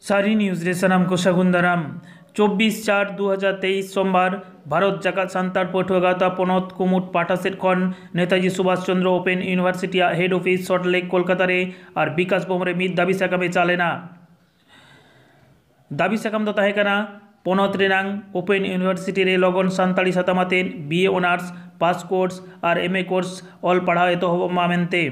सारी न्यूज़ रे सनाम को सगुन दाराम 24/4/2023 सोमवार भारत जाकात सान्तार पटुआ गावता पनत कुमुट पाठा सेट खन Netaji Subhash Chandra open यूनिभार्सिटी head office Salt Lake Kolkata रे और विकास भवन रे मिद दाबी साकामे चालेना दाबी साकाम दो ताहे कना पनत रेनांग ओपेन यूनिभार्सिटी रे लगन सान्ताली सातामाते बीए ऑनर्स पास कोर्स और एमए कोर्स ऑल पढ़ा एतोहबमा मेनते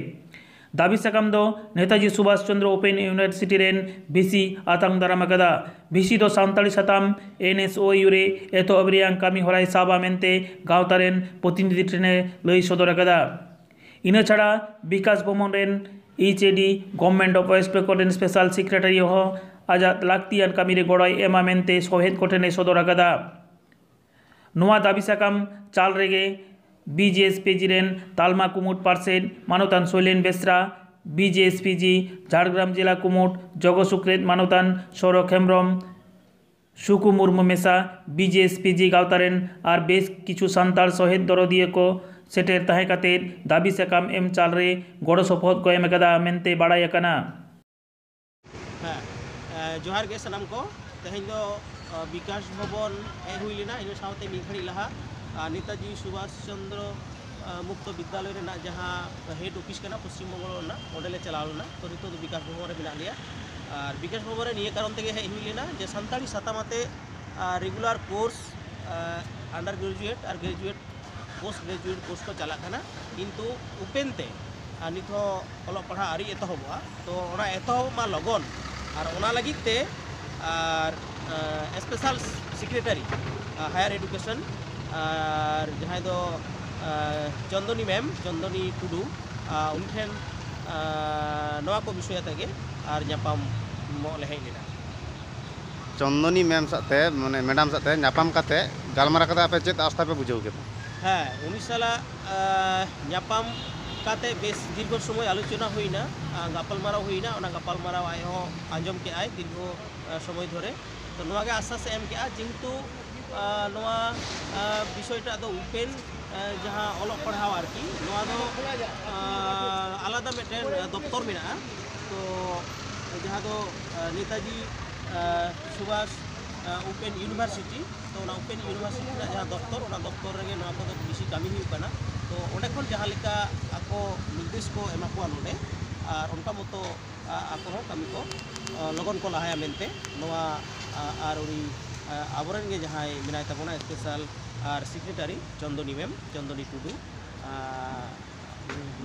दाबी साकाम दो नेताजी सुभाष चंद्र ओपेन यूनिभार्सिटी रेन भिसी आतांग दाराम अकदा भिसी दो सान्ताली साताम एनएसओयू रे एतोहब रेयां कामी हराय साबा मेनते गावता रेन प्रतिनिधि ट्रेने लई सदर अकदा इना छाड़ा विकास भवन रेन एचएडी गवर्नमेंट ऑफ वेस्ट बेंगल रेन स्पेशल सेक्रेटारी हो आजाद लाक्तियान कामी रे गड़ाय एमा मेनते सोहेद कोठेने सदर अकदा नोआ दाबी साकाम चाल रेगे बीजेएसपीजी रेन तालमा कुमुट पार्सेड मानवतान शैलेन बेसरा बीजेएसपीजी झाड़ग्राम जिला कुमुट जगसुक्रेत मानवतान सौरभ हेम्ब्रम सुकु मुर्मू मेसा बीजेएसपीजी गावतारेन और बेस किछु सान्ताल शहीद दरदिये को सेटेर ताहे कातेर दाबी साकाम एम चाल रे गड़ो सपोहद को एम अकदा मेनते बाड़ाय अकाना। जोहार गे सनाम को तेहेन दो विकास भवन हे हुई लेना इन सावते मिद घड़ी लहा नेताजी सुभाष चंद्र मुक्त विद्यालय रेना जहाँ हेड ऑफिस करना पश्चिम बंगल ओडे चलावना तो नितो विकास भवन में लिया और विकास भवन निये कारण तेगे हे हुई लेना जे सान्ताली सातामाते रेगुलर कोर्स अंडर ग्रेजुएट और ग्रेजुएट पोस्ट ग्रेजुएट कोर्स को चला खाना किंतु उपेनते नित ऑल पढ़ा आरी एतहबा तो ओना एतहब मा लगन और ओना लगिते और स्पेशल सेक्रेटरी हायर एडुकेशन और जहाँ दो चंदनी मैम चंदनी टुडू उनठेन नवा को विषय तगे और नापाम मले हेज लेना चंदनी मैम साथे माने मैडम साथे नापाम काते गालमारा काते आपे चेत आस्था पे बुझाव केता हाँ उनी साला नापाम काते बेस दीर्घ समय आलोचना हुईना गापालमाराव हुईना ओना गापालमाराव आय हो आंजम के आय दीर्घ समय धरे तो नवा के आश्वास एम के जेहेतु नवा विषयटा दो उपेन जहाँ अलग पढ़ाव आरकी नवा दो आलादा मिट्टन दफ्तर में तो जहाँ दो नेताजी सुभाष ओपेन यूनिभार्सिटी तो ओपेन यूनिभार्सिटी जहाँ दफ्तर रे नवा को बेसी कामी हुई काना तो ओंडे खन जहाँ लेका आको निर्देश को एमा को नोडे और उनका मतो आको कामी को लगन को लहाया मेनते नवा और उनी आबरेन गे जहाँ मेनाय ताबोना स्पेशल और सेक्रेटरी चंदनी मैम चंदनी टुडू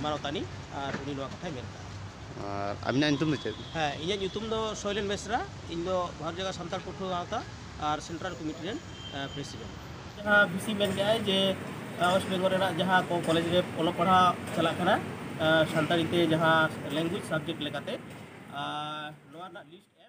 मानवतानी और उनी नवा कथाय मेनता और आबिना ᱧᱩᱛᱩᱢ ᱫᱚ ᱪᱮᱫ? हाँ इᱧᱟᱹᱜ ᱧᱩᱛᱩᱢ ᱫᱚ शैलेन बेसरा ᱤᱧ ᱫᱚ भारत जगह सान्ताल पटुआ गावता और सेंट्रल कमिटी रेन प्रेसिडेंट जहाँ भिसी मेन गया जे वेस्ट बेंगल रेना जहाँ को कॉलेज रे ओल पढ़ा चला खाना सान्ताली ते जहाँ लैंग्वेज सब्जेक्ट लेकाते नवा लिस्ट